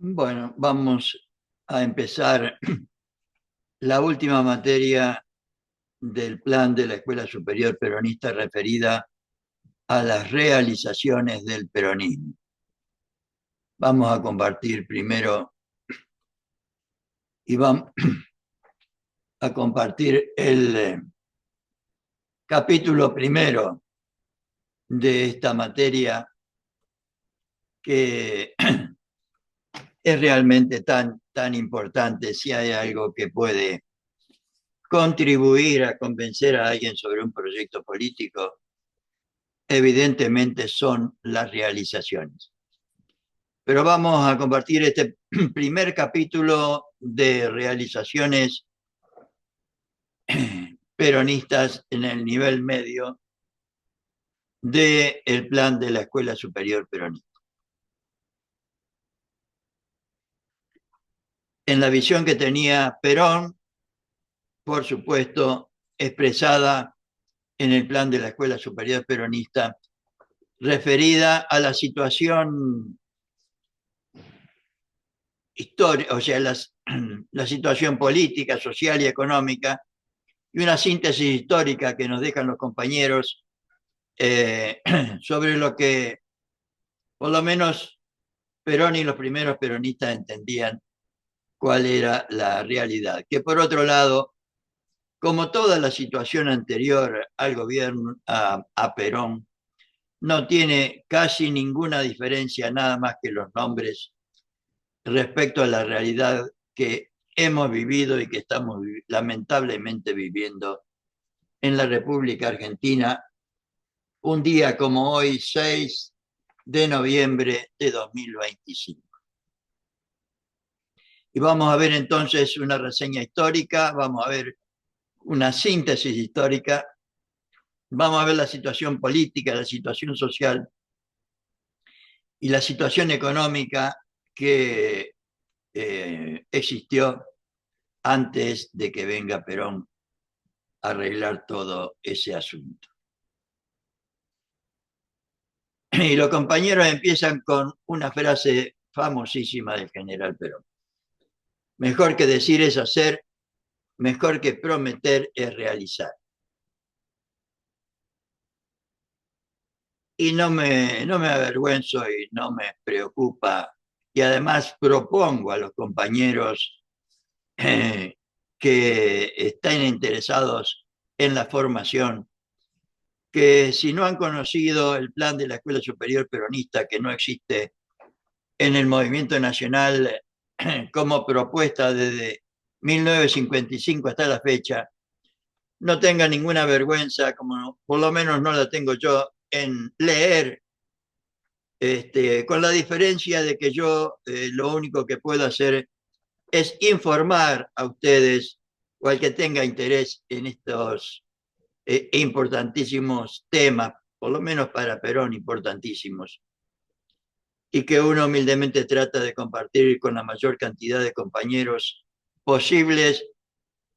Bueno, vamos a empezar la última materia del plan de la Escuela Superior Peronista referida a las realizaciones del peronismo. Vamos a compartir primero y vamos a compartir el capítulo primero de esta materia que es realmente tan importante. Si hay algo que puede contribuir a convencer a alguien sobre un proyecto político, evidentemente son las realizaciones. Pero vamos a compartir este primer capítulo de realizaciones peronistas en el nivel medio del plan de la Escuela Superior Peronista. En la visión que tenía Perón, por supuesto, expresada en el plan de la Escuela Superior Peronista, referida a la situación histórica, o sea, la situación política, social y económica, y una síntesis histórica que nos dejan los compañeros sobre lo que por lo menos Perón y los primeros peronistas entendían cuál era la realidad. Que por otro lado, como toda la situación anterior al gobierno, a Perón, no tiene casi ninguna diferencia, nada más que los nombres respecto a la realidad que hemos vivido y que estamos lamentablemente viviendo en la República Argentina un día como hoy, 6 de noviembre de 2025. Y vamos a ver entonces una reseña histórica, vamos a ver una síntesis histórica, vamos a ver la situación política, la situación social y la situación económica que existió antes de que venga Perón a arreglar todo ese asunto. Y los compañeros empiezan con una frase famosísima del general Perón. Mejor que decir es hacer, mejor que prometer es realizar. Y no me avergüenzo y no me preocupa. Y además propongo a los compañeros eh, que estén interesados en la formación, que si no han conocido el plan de la Escuela Superior Peronista, que no existe en el movimiento nacional como propuesta desde 1955 hasta la fecha, no tenga ninguna vergüenza, como por lo menos no la tengo yo, en leer, con la diferencia de que yo lo único que puedo hacer es informar a ustedes o al que tenga interés en estos importantísimos temas, por lo menos para Perón importantísimos, y que uno humildemente trata de compartir con la mayor cantidad de compañeros posibles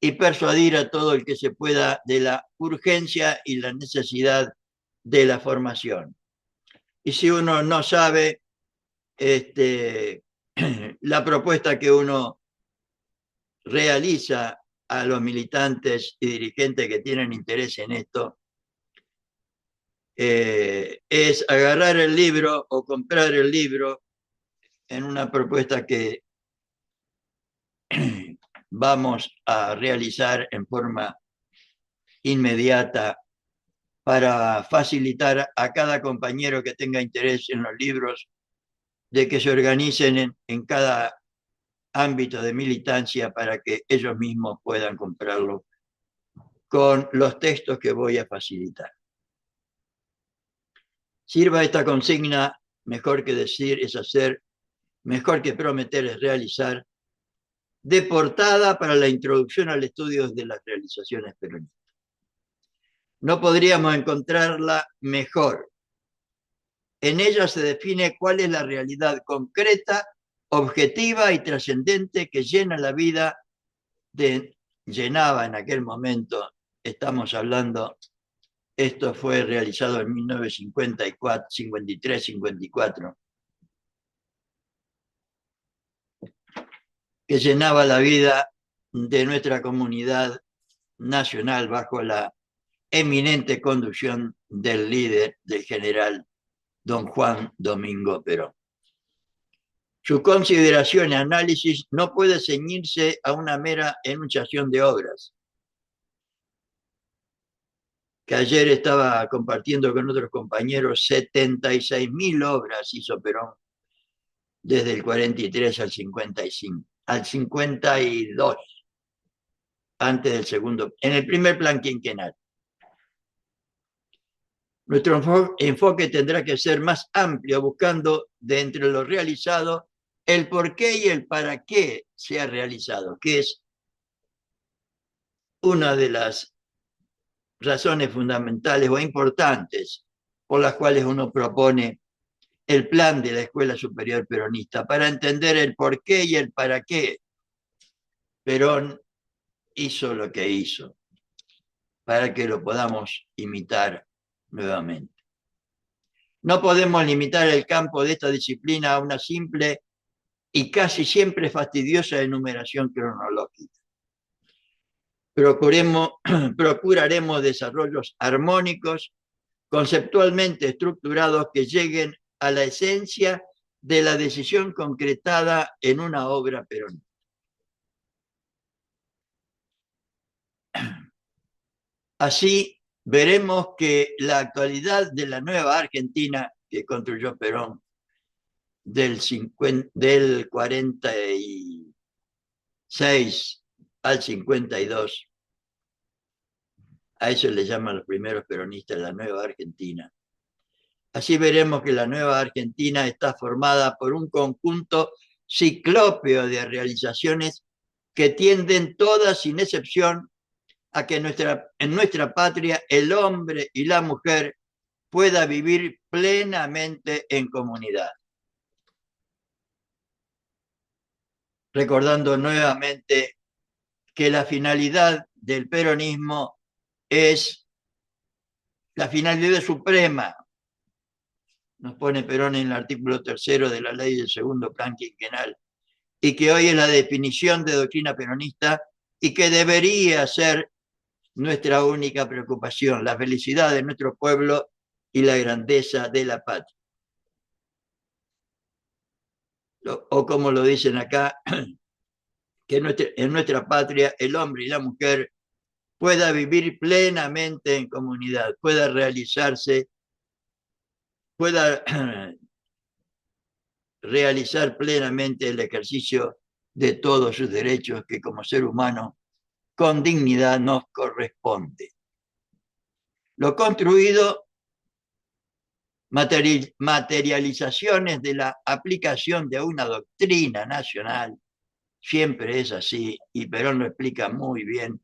y persuadir a todo el que se pueda de la urgencia y la necesidad de la formación. Y si uno no sabe, la propuesta que uno realiza a los militantes y dirigentes que tienen interés en esto es agarrar el libro o comprar el libro en una propuesta que vamos a realizar en forma inmediata para facilitar a cada compañero que tenga interés en los libros de que se organicen en cada ámbito de militancia para que ellos mismos puedan comprarlo con los textos que voy a facilitar. Sirva esta consigna, mejor que decir es hacer, mejor que prometer es realizar, de portada para la introducción al estudio de las realizaciones peronistas. No podríamos encontrarla mejor. En ella se define cuál es la realidad concreta, objetiva y trascendente que llena la vida llenaba en aquel momento, estamos hablando, esto fue realizado en 1954, 53, 54. que llenaba la vida de nuestra comunidad nacional bajo la eminente conducción del líder, del general don Juan Domingo Perón. Su consideración y análisis no puede ceñirse a una mera enunciación de obras, que ayer estaba compartiendo con otros compañeros. 76.000 obras hizo Perón desde el 43 al 55, al 52, antes del segundo, en el primer plan quinquenal. Nuestro enfoque tendrá que ser más amplio, buscando de entre lo realizado el por qué y el para qué se ha realizado, que es una de las razones fundamentales o importantes por las cuales uno propone el plan de la Escuela Superior Peronista, para entender el por qué y el para qué Perón hizo lo que hizo, para que lo podamos imitar nuevamente. No podemos limitar el campo de esta disciplina a una simple y casi siempre fastidiosa enumeración cronológica. Procuraremos desarrollos armónicos, conceptualmente estructurados, que lleguen a la esencia de la decisión concretada en una obra peronista. Así veremos que la actualidad de la nueva Argentina que construyó Perón del 46 al 52, a eso le llaman los primeros peronistas la nueva Argentina. Así veremos que la nueva Argentina está formada por un conjunto ciclópeo de realizaciones que tienden todas, sin excepción, a que en nuestra patria el hombre y la mujer pueda vivir plenamente en comunidad. Recordando nuevamente que la finalidad del peronismo es la finalidad suprema. Nos pone Perón en el artículo 3 de la ley del segundo plan quinquenal, y que hoy es la definición de doctrina peronista y que debería ser nuestra única preocupación: la felicidad de nuestro pueblo y la grandeza de la patria. O como lo dicen acá, que en nuestra patria el hombre y la mujer pueda vivir plenamente en comunidad, pueda realizarse, pueda realizar plenamente el ejercicio de todos sus derechos que como ser humano con dignidad nos corresponde. Lo construido, materializaciones de la aplicación de una doctrina nacional, siempre es así, y Perón lo explica muy bien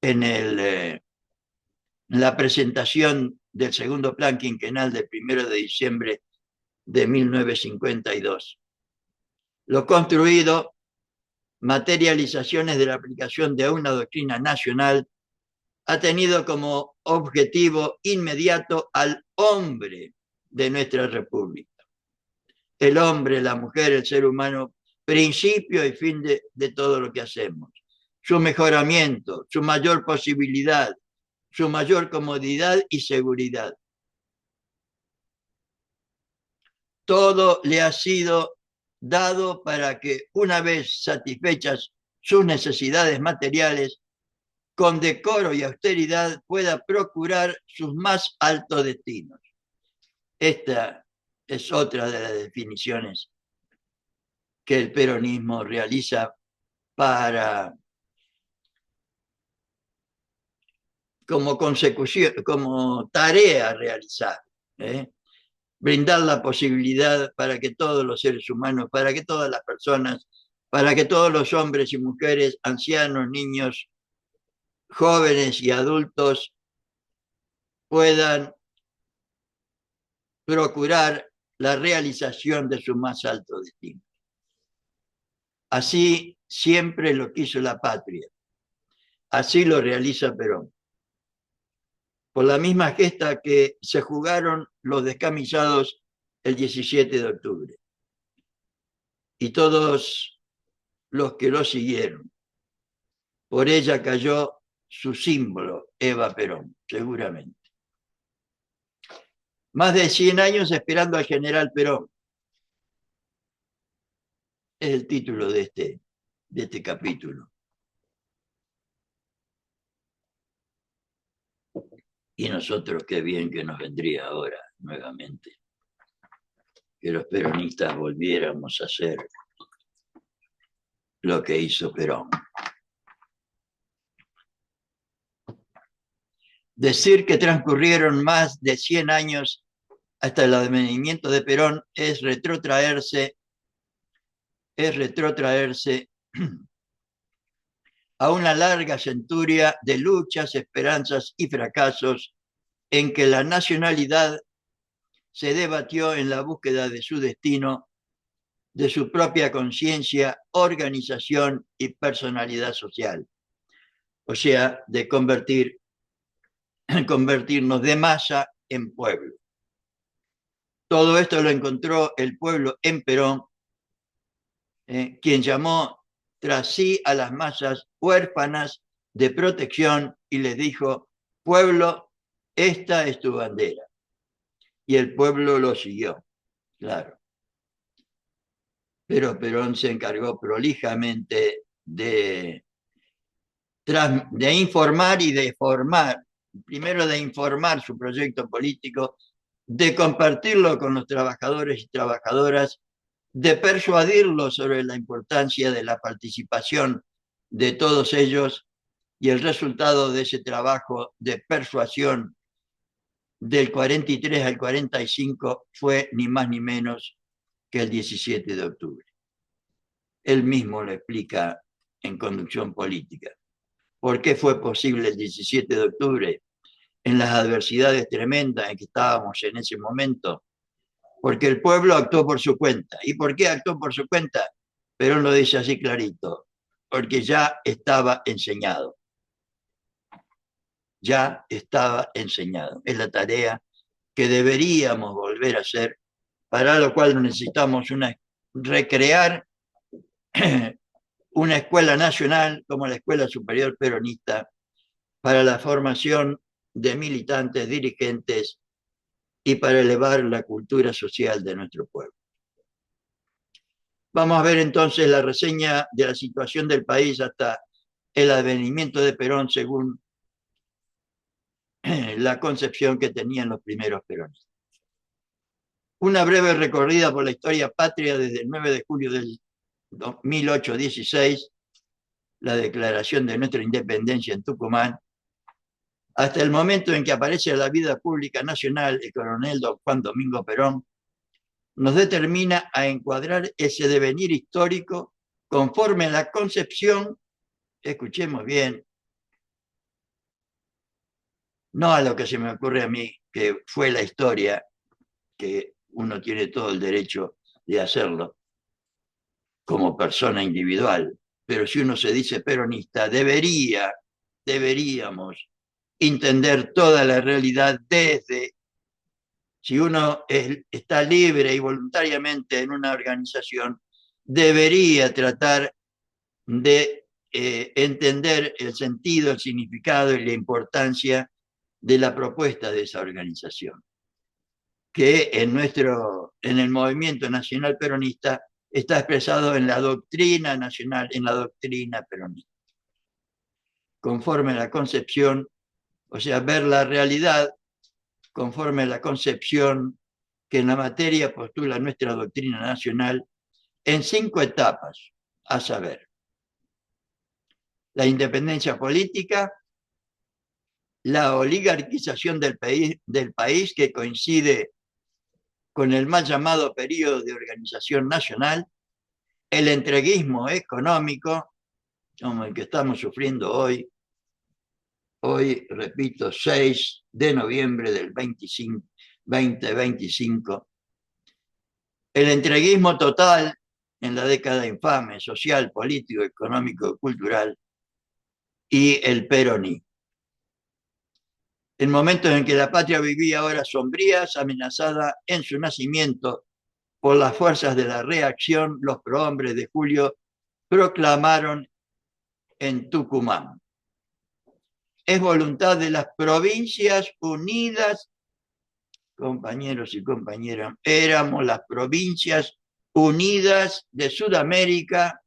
en la presentación del segundo plan quinquenal del 1 de diciembre de 1952. Lo construido, materializaciones de la aplicación de una doctrina nacional, ha tenido como objetivo inmediato al hombre de nuestra república. El hombre, la mujer, el ser humano, principio y fin de todo lo que hacemos. Su mejoramiento, su mayor posibilidad, su mayor comodidad y seguridad. Todo le ha sido dado para que, una vez satisfechas sus necesidades materiales, con decoro y austeridad pueda procurar sus más altos destinos. Esta es otra de las definiciones que el peronismo realiza como consecución, como tarea a realizar, brindar la posibilidad para que todos los seres humanos, para que todas las personas, para que todos los hombres y mujeres, ancianos, niños, jóvenes y adultos puedan procurar la realización de su más alto destino. Así siempre lo quiso la patria. Así lo realiza Perón. Por la misma gesta que se jugaron los descamisados el 17 de octubre. Y todos los que lo siguieron. Por ella cayó su símbolo, Eva Perón, seguramente. Más de 100 años esperando al general Perón. Es el título de este capítulo. Y nosotros qué bien que nos vendría ahora nuevamente que los peronistas volviéramos a hacer lo que hizo Perón. Decir que transcurrieron más de 100 años hasta el advenimiento de Perón es retrotraerse a una larga centuria de luchas, esperanzas y fracasos en que la nacionalidad se debatió en la búsqueda de su destino, de su propia conciencia, organización y personalidad social. O sea, de convertirnos de masa en pueblo. Todo esto lo encontró el pueblo en Perón, quien llamó tras sí a las masas huérfanas de protección y les dijo: pueblo, esta es tu bandera. Y el pueblo lo siguió, claro. Pero Perón se encargó prolijamente de informar y de formar, primero de informar su proyecto político, de compartirlo con los trabajadores y trabajadoras, de persuadirlos sobre la importancia de la participación de todos ellos, y el resultado de ese trabajo de persuasión del 43 al 45 fue ni más ni menos que el 17 de octubre. Él mismo lo explica en Conducción Política. ¿Por qué fue posible el 17 de octubre en las adversidades tremendas en que estábamos en ese momento? Porque el pueblo actuó por su cuenta. ¿Y por qué actuó por su cuenta? Perón lo dice así clarito: porque ya estaba enseñado. Ya estaba enseñado. Es la tarea que deberíamos volver a hacer, para lo cual necesitamos recrear una escuela nacional como la Escuela Superior Peronista para la formación de militantes, dirigentes y para elevar la cultura social de nuestro pueblo. Vamos a ver entonces la reseña de la situación del país hasta el advenimiento de Perón según la concepción que tenían los primeros peronistas. Una breve recorrida por la historia patria desde el 9 de julio del 1816, la declaración de nuestra independencia en Tucumán, hasta el momento en que aparece en la vida pública nacional el coronel don Juan Domingo Perón, nos determina a encuadrar ese devenir histórico conforme a la concepción, escuchemos bien, no a lo que se me ocurre a mí, que fue la historia, que uno tiene todo el derecho de hacerlo como persona individual, pero si uno se dice peronista, deberíamos entender toda la realidad desde, si uno está libre y voluntariamente en una organización, debería tratar de entender el sentido, el significado y la importancia de la propuesta de esa organización, que en el movimiento nacional peronista está expresado en la doctrina nacional, en la doctrina peronista. Conforme a la concepción, o sea, ver la realidad conforme a la concepción que en la materia postula nuestra doctrina nacional en 5 etapas, a saber: la independencia política, la oligarquización del país que coincide con el mal llamado periodo de organización nacional, el entreguismo económico, como el que estamos sufriendo hoy, repito, 6 de noviembre del 2025, el entreguismo total en la década infame, social, político, económico, cultural, y el peronismo. En momentos en que la patria vivía horas sombrías, amenazada en su nacimiento por las fuerzas de la reacción, los prohombres de julio proclamaron en Tucumán. Es voluntad de las Provincias Unidas, compañeros y compañeras, éramos las Provincias Unidas de Sudamérica,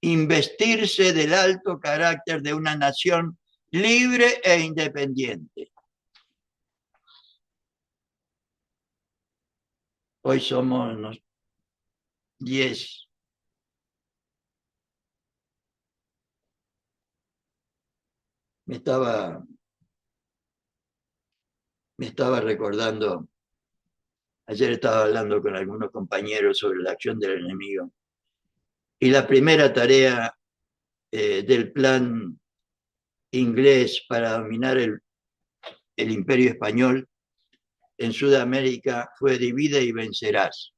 investirse del alto carácter de una nación libre e independiente. Hoy somos unos 10. Me estaba recordando, ayer estaba hablando con algunos compañeros sobre la acción del enemigo, y la primera tarea del plan inglés para dominar el imperio español en Sudamérica fue divide y vencerás.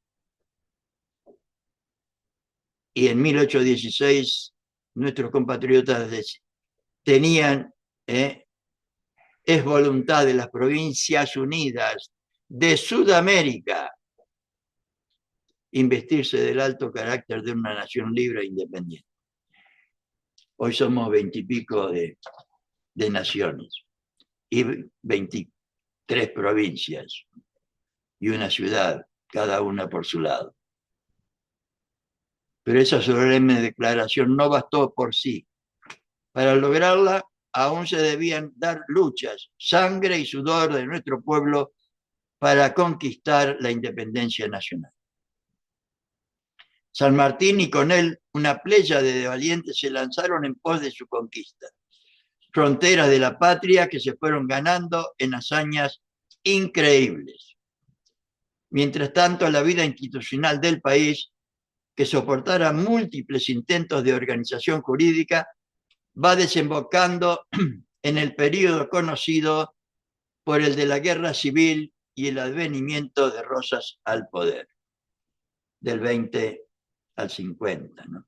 Y en 1816 nuestros compatriotas tenían, es voluntad de las Provincias Unidas de Sudamérica investirse del alto carácter de una nación libre e independiente. Hoy somos 20 y pico de naciones y 23 provincias y una ciudad, cada una por su lado. Pero esa solemne declaración no bastó por sí. Para lograrla, aún se debían dar luchas, sangre y sudor de nuestro pueblo para conquistar la independencia nacional. San Martín y con él una pléyade de valientes se lanzaron en pos de su conquista. Fronteras de la patria que se fueron ganando en hazañas increíbles. Mientras tanto, la vida institucional del país, que soportara múltiples intentos de organización jurídica, va desembocando en el período conocido por el de la Guerra Civil y el advenimiento de Rosas al poder, del 20 al 50, ¿no?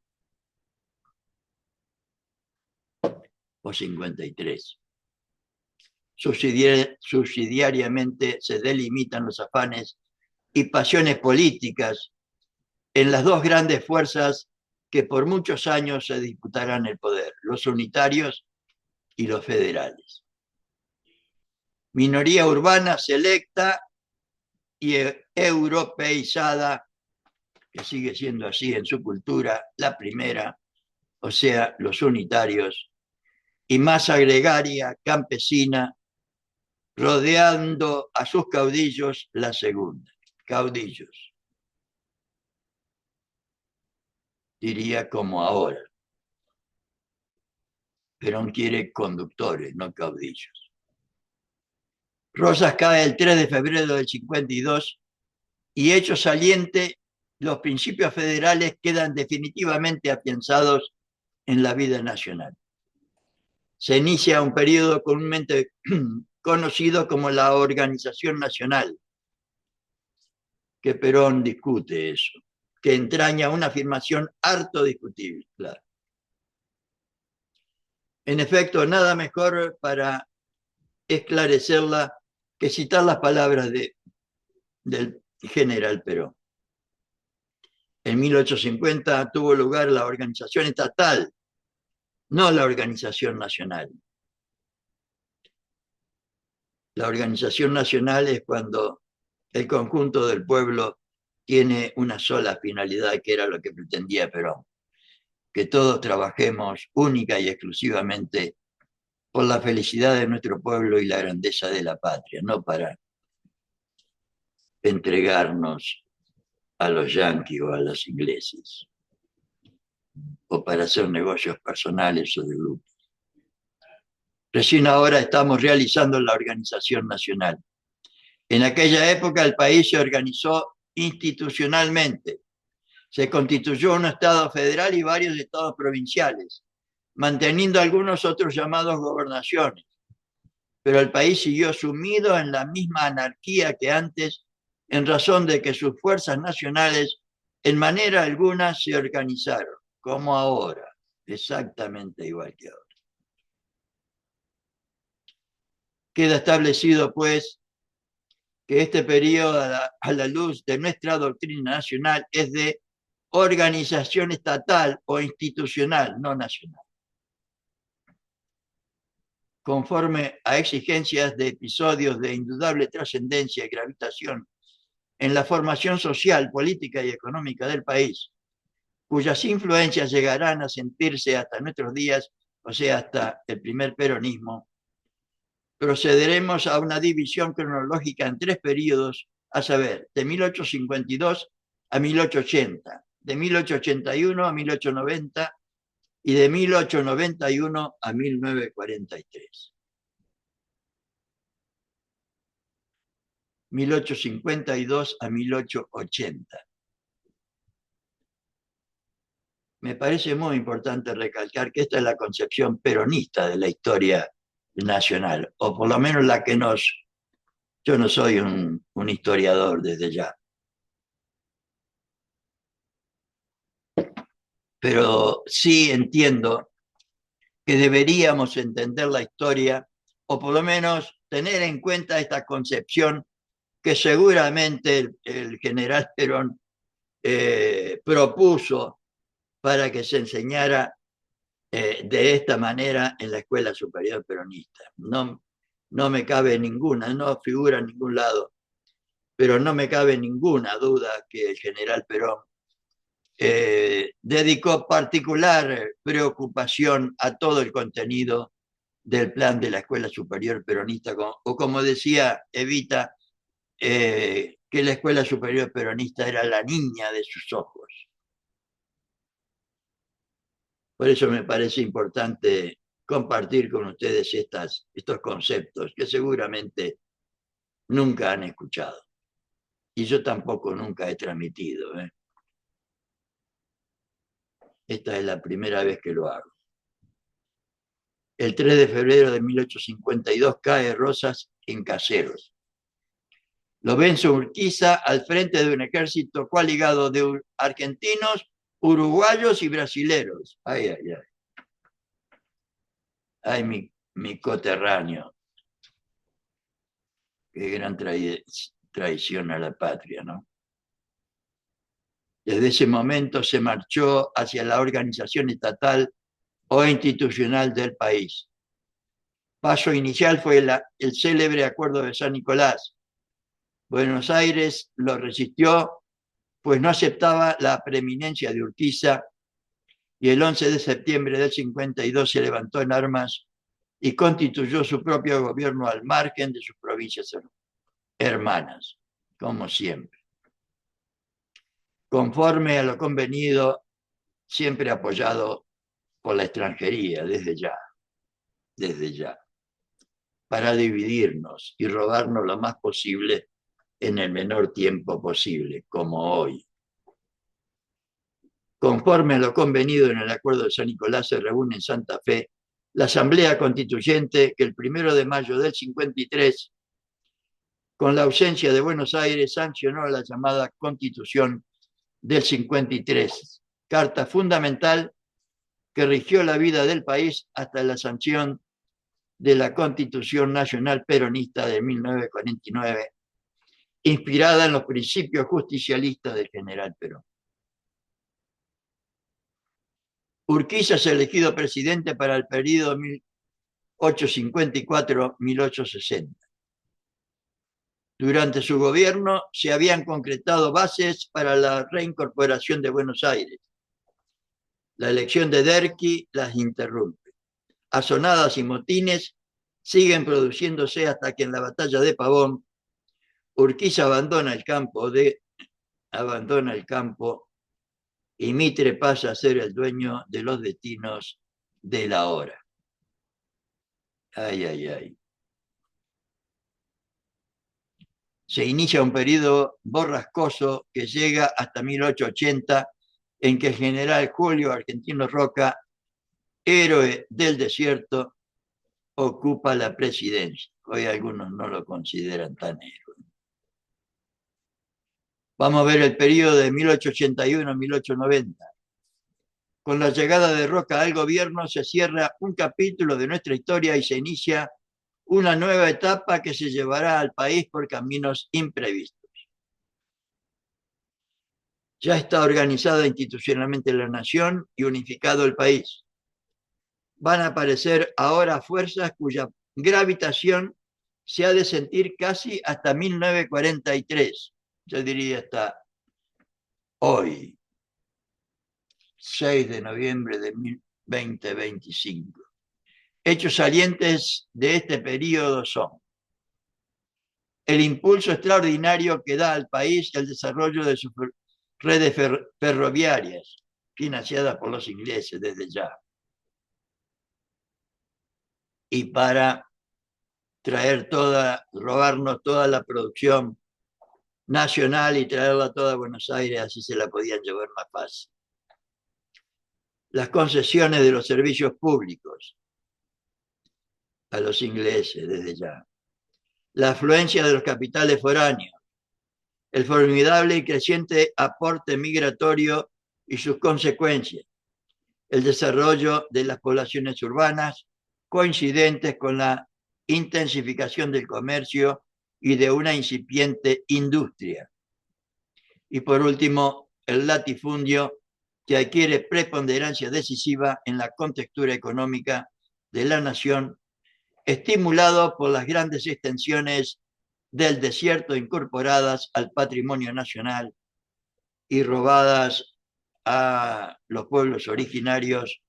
O 53. Subsidiariamente se delimitan los afanes y pasiones políticas en las dos grandes fuerzas que por muchos años se disputarán el poder, los unitarios y los federales. Minoría urbana selecta y europeizada, que sigue siendo así en su cultura, la primera, o sea, los unitarios, y masa gregaria, campesina, rodeando a sus caudillos, la segunda. Caudillos. Diría como ahora. Perón quiere conductores, no caudillos. Rosas cae el 3 de febrero del 52 y hecho saliente, los principios federales quedan definitivamente afianzados en la vida nacional. Se inicia un periodo comúnmente conocido como la Organización Nacional, que Perón discute eso, que entraña una afirmación harto discutible, claro. En efecto, nada mejor para esclarecerla que citar las palabras del general Perón. En 1850 tuvo lugar la organización estatal, no la organización nacional. La organización nacional es cuando el conjunto del pueblo tiene una sola finalidad, que era lo que pretendía Perón, que todos trabajemos única y exclusivamente por la felicidad de nuestro pueblo y la grandeza de la patria, no para entregarnos a los yanquis o a los ingleses, o para hacer negocios personales o de grupo. Recién ahora estamos realizando la organización nacional. En aquella época el país se organizó institucionalmente. Se constituyó un Estado federal y varios estados provinciales, manteniendo algunos otros llamados gobernaciones. Pero el país siguió sumido en la misma anarquía que antes, en razón de que sus fuerzas nacionales en manera alguna se organizaron, como ahora, exactamente igual que ahora. Queda establecido, pues, que este periodo a la luz de nuestra doctrina nacional es de organización estatal o institucional, no nacional, conforme a exigencias de episodios de indudable trascendencia y gravitación en la formación social, política y económica del país, cuyas influencias llegarán a sentirse hasta nuestros días, o sea, hasta el primer peronismo. Procederemos a una división cronológica en tres periodos, a saber, de 1852 a 1880, de 1881 a 1890 y de 1891 a 1943. 1852 a 1880. Me parece muy importante recalcar que esta es la concepción peronista de la historia nacional, o por lo menos la que nos... Yo no soy un historiador desde ya, pero sí entiendo que deberíamos entender la historia, o por lo menos tener en cuenta esta concepción que seguramente el general Perón propuso para que se enseñara de esta manera en la Escuela Superior Peronista. No, no me cabe ninguna, no figura en ningún lado, pero no me cabe ninguna duda que el general Perón dedicó particular preocupación a todo el contenido del plan de la Escuela Superior Peronista, o como decía Evita, que la Escuela Superior Peronista era la niña de sus ojos. Por eso me parece importante compartir con ustedes estos conceptos que seguramente nunca han escuchado. Y yo tampoco nunca he transmitido. Esta es la primera vez que lo hago. El 3 de febrero de 1852 cae Rosas en Caseros. Lorenzo Urquiza al frente de un ejército coaligado de argentinos, uruguayos y brasileros. Ay, ay, ay. Ay, mi coterráneo. Qué gran traición a la patria, ¿no? Desde ese momento se marchó hacia la organización estatal o institucional del país. Paso inicial fue el célebre Acuerdo de San Nicolás. Buenos Aires lo resistió, pues no aceptaba la preeminencia de Urquiza, y el 11 de septiembre del 52 se levantó en armas y constituyó su propio gobierno al margen de sus provincias hermanas, como siempre. Conforme a lo convenido, siempre apoyado por la extranjería, desde ya, para dividirnos y robarnos lo más posible en el menor tiempo posible, como hoy. Conforme a lo convenido en el Acuerdo de San Nicolás, se reúne en Santa Fe la Asamblea Constituyente que el 1 de mayo del 53, con la ausencia de Buenos Aires, sancionó la llamada Constitución del 53, carta fundamental que rigió la vida del país hasta la sanción de la Constitución Nacional Peronista de 1949, inspirada en los principios justicialistas del general Perón. Urquiza es elegido presidente para el periodo 1854-1860. Durante su gobierno se habían concretado bases para la reincorporación de Buenos Aires. La elección de Derqui las interrumpe. Azonadas y motines siguen produciéndose hasta que en la batalla de Pavón, Urquiza abandona el campo y Mitre pasa a ser el dueño de los destinos de la hora. Ay, ay, ay. Se inicia un periodo borrascoso que llega hasta 1880, en que el general Julio Argentino Roca, héroe del desierto, ocupa la presidencia. Hoy algunos no lo consideran tan héroe. Vamos a ver el periodo de 1881 a 1890. Con la llegada de Roca al gobierno se cierra un capítulo de nuestra historia y se inicia una nueva etapa que se llevará al país por caminos imprevistos. Ya está organizada institucionalmente la nación y unificado el país. Van a aparecer ahora fuerzas cuya gravitación se ha de sentir casi hasta 1943, yo diría hasta hoy, 6 de noviembre de 2025. Hechos salientes de este periodo son el impulso extraordinario que da al país el desarrollo de sus redes ferroviarias, financiadas por los ingleses desde ya, y para robarnos toda la producción nacional y traerla toda a Buenos Aires, así se la podían llevar más fácil. Las concesiones de los servicios públicos a los ingleses desde ya. La afluencia de los capitales foráneos, el formidable y creciente aporte migratorio y sus consecuencias, el desarrollo de las poblaciones urbanas coincidentes con la intensificación del comercio y de una incipiente industria. Y por último, el latifundio que adquiere preponderancia decisiva en la contextura económica de la nación, estimulado por las grandes extensiones del desierto incorporadas al patrimonio nacional y robadas a los pueblos originarios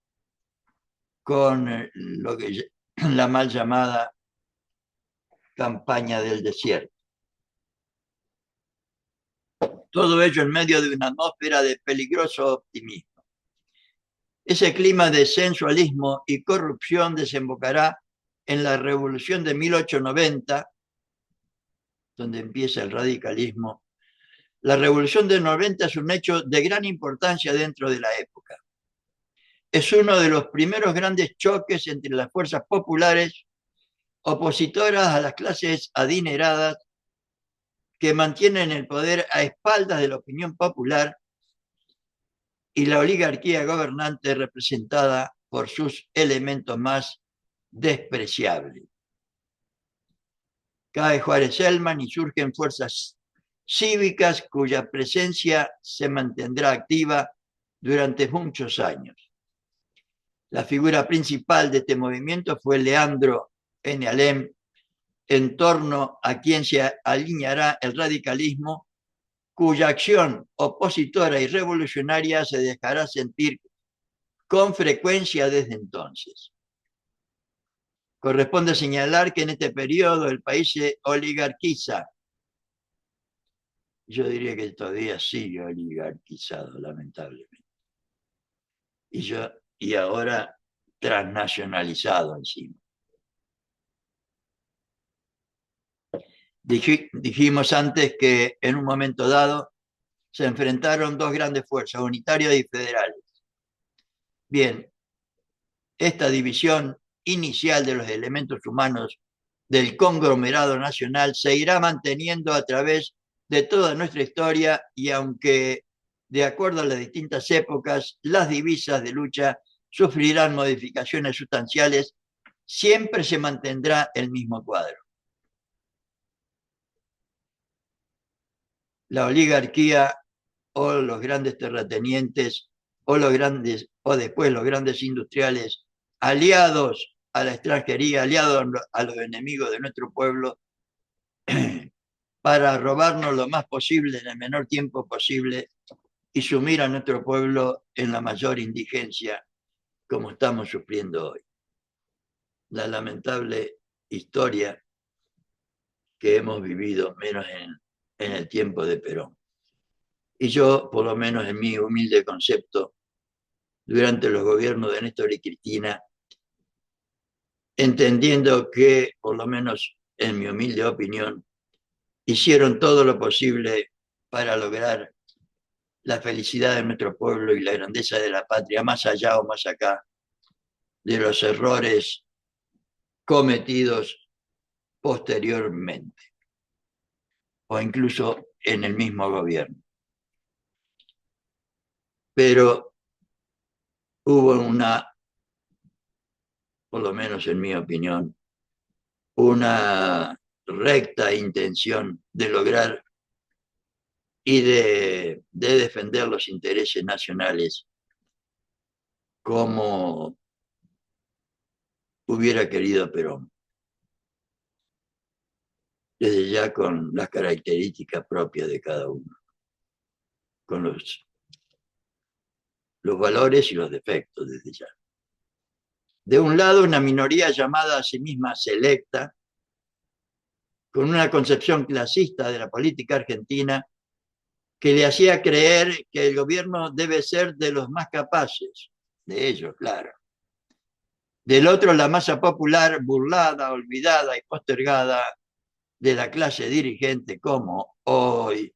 con la mal llamada campaña del desierto. Todo ello en medio de una atmósfera de peligroso optimismo. Ese clima de sensualismo y corrupción desembocará en la revolución de 1890, donde empieza el radicalismo. La revolución de 90 es un hecho de gran importancia dentro de la época. Es uno de los primeros grandes choques entre las fuerzas populares opositoras a las clases adineradas que mantienen el poder a espaldas de la opinión popular y la oligarquía gobernante representada por sus elementos más despreciables. Cae Juárez Celman y surgen fuerzas cívicas cuya presencia se mantendrá activa durante muchos años. La figura principal de este movimiento fue Leandro N. Alem, en torno a quien se alineará el radicalismo, cuya acción opositora y revolucionaria se dejará sentir con frecuencia desde entonces. Corresponde señalar que en este periodo el país se oligarquiza. Yo diría que todavía sigue oligarquizado, lamentablemente. Y ahora transnacionalizado encima. Dijimos antes que en un momento dado se enfrentaron dos grandes fuerzas, unitarias y federales. Bien, esta división inicial de los elementos humanos del conglomerado nacional se irá manteniendo a través de toda nuestra historia y aunque de acuerdo a las distintas épocas las divisas de lucha sufrirán modificaciones sustanciales, siempre se mantendrá el mismo cuadro. La oligarquía o los grandes terratenientes o después los grandes industriales aliados a la extranjería, aliados a los enemigos de nuestro pueblo, para robarnos lo más posible en el menor tiempo posible y sumir a nuestro pueblo en la mayor indigencia como estamos sufriendo hoy. La lamentable historia que hemos vivido, menos en el tiempo de Perón. Y yo, por lo menos en mi humilde concepto, durante los gobiernos de Néstor y Cristina, entendiendo que, por lo menos en mi humilde opinión, hicieron todo lo posible para lograr la felicidad de nuestro pueblo y la grandeza de la patria, más allá o más acá de los errores cometidos posteriormente, o incluso en el mismo gobierno. Pero hubo por lo menos en mi opinión, una recta intención de lograr y de defender los intereses nacionales como hubiera querido Perón, desde ya con las características propias de cada uno, con los valores y los defectos desde ya. De un lado, una minoría llamada a sí misma selecta, con una concepción clasista de la política argentina que le hacía creer que el gobierno debe ser de los más capaces, de ellos, claro. Del otro, la masa popular burlada, olvidada y postergada de la clase dirigente como hoy,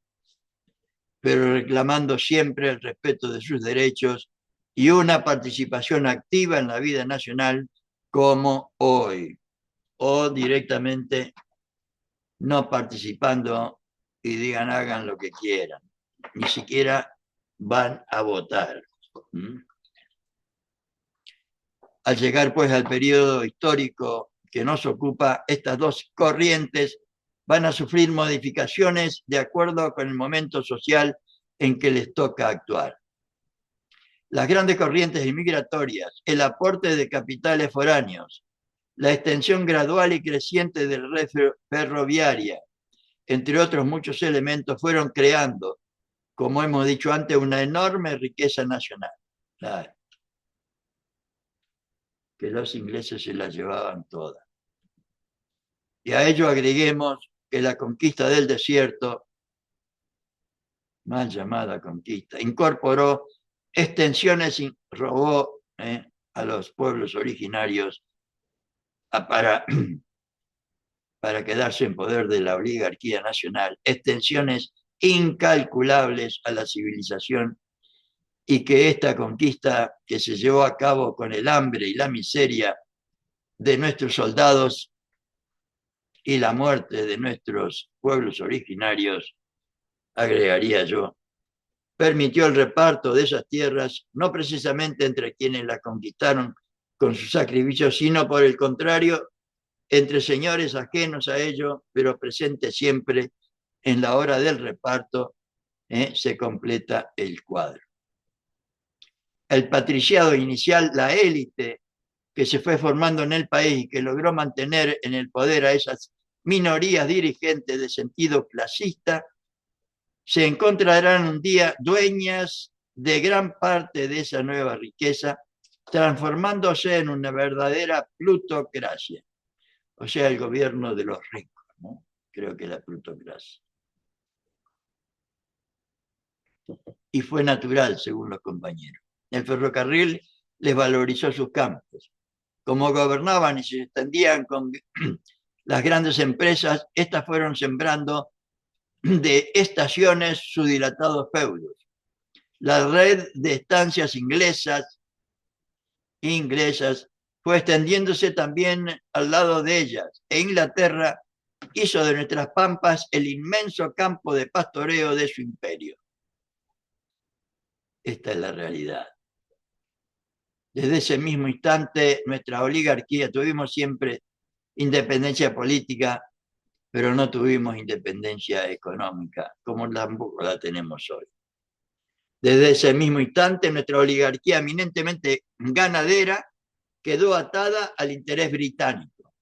pero reclamando siempre el respeto de sus derechos y una participación activa en la vida nacional como hoy, o directamente no participando y digan hagan lo que quieran, ni siquiera van a votar. Al llegar pues al periodo histórico que nos ocupa, estas dos corrientes van a sufrir modificaciones de acuerdo con el momento social en que les toca actuar. Las grandes corrientes inmigratorias, el aporte de capitales foráneos, la extensión gradual y creciente de la red ferroviaria, entre otros muchos elementos, fueron creando, como hemos dicho antes, una enorme riqueza nacional. Claro, que los ingleses se la llevaban toda. Y a ello agreguemos que la conquista del desierto, mal llamada conquista, incorporó extensiones y robó a los pueblos originarios para, para quedarse en poder de la oligarquía nacional, extensiones incalculables a la civilización, y que esta conquista que se llevó a cabo con el hambre y la miseria de nuestros soldados y la muerte de nuestros pueblos originarios, agregaría yo, permitió el reparto de esas tierras, no precisamente entre quienes las conquistaron con sus sacrificios, sino por el contrario, entre señores ajenos a ello, pero presentes siempre en la hora del reparto, se completa el cuadro. El patriciado inicial, la élite que se fue formando en el país y que logró mantener en el poder a esas minorías dirigentes de sentido clasista, se encontrarán un día dueñas de gran parte de esa nueva riqueza, transformándose en una verdadera plutocracia, o sea, el gobierno de los ricos, ¿no? Creo que la plutocracia. Y fue natural, según los compañeros. El ferrocarril les valorizó sus campos. Como gobernaban y se extendían con las grandes empresas, estas fueron sembrando de estaciones sus dilatados feudos. La red de estancias inglesas fue extendiéndose también al lado de ellas, e Inglaterra hizo de nuestras pampas el inmenso campo de pastoreo de su imperio. Esta es la realidad. Desde ese mismo instante, nuestra oligarquía, tuvimos siempre independencia política, pero no tuvimos independencia económica, como tampoco la tenemos hoy. Desde ese mismo instante, nuestra oligarquía eminentemente ganadera quedó atada al interés británico.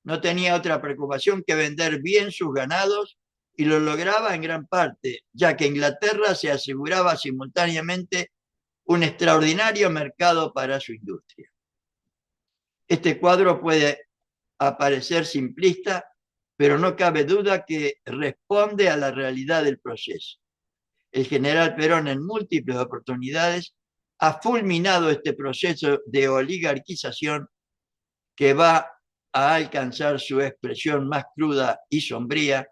No tenía otra preocupación que vender bien sus ganados y lo lograba en gran parte, ya que Inglaterra se aseguraba simultáneamente un extraordinario mercado para su industria. Este cuadro puede parecer simplista, pero no cabe duda que responde a la realidad del proceso. El general Perón en múltiples oportunidades ha fulminado este proceso de oligarquización que va a alcanzar su expresión más cruda y sombría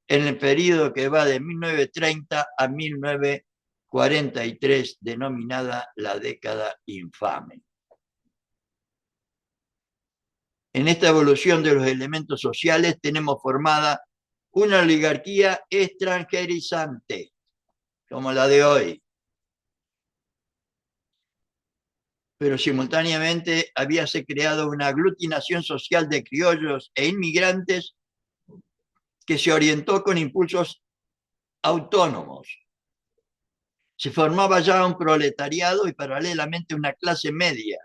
en el periodo que va de 1930 a 1943, denominada la década infame. En esta evolución de los elementos sociales tenemos formada una oligarquía extranjerizante, como la de hoy, pero simultáneamente habíase creado una aglutinación social de criollos e inmigrantes que se orientó con impulsos autónomos. Se formaba ya un proletariado y paralelamente una clase media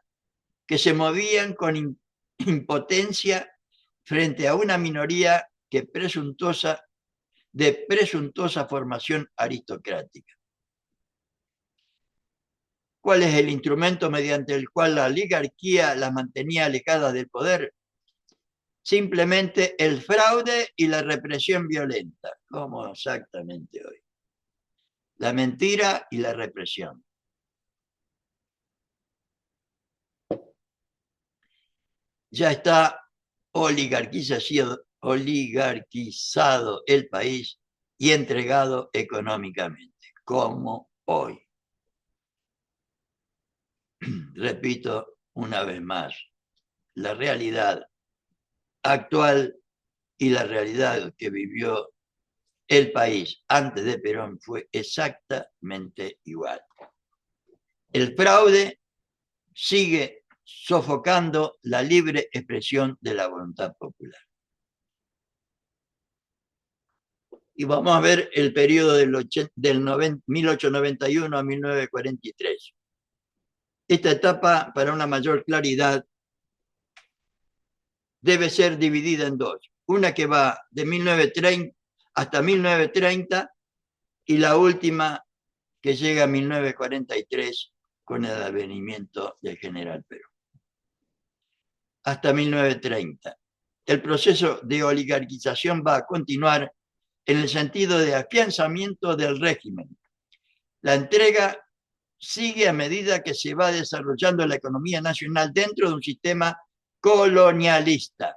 que se movían con impotencia frente a una minoría que de presuntuosa formación aristocrática. ¿Cuál es el instrumento mediante el cual la oligarquía las mantenía alejadas del poder? Simplemente el fraude y la represión violenta, como exactamente hoy. La mentira y la represión. Ya está oligarquizado el país y entregado económicamente, como hoy. Repito una vez más, la realidad actual y la realidad que vivió el país antes de Perón fue exactamente igual. El fraude sigue sofocando la libre expresión de la voluntad popular. Y vamos a ver el periodo del 1891 a 1943. Esta etapa, para una mayor claridad, debe ser dividida en dos. Una que va de 1930 hasta 1930 y la última que llega a 1943 con el advenimiento del general Perón. Hasta 1930. El proceso de oligarquización va a continuar en el sentido de afianzamiento del régimen. La entrega sigue a medida que se va desarrollando la economía nacional dentro de un sistema colonialista.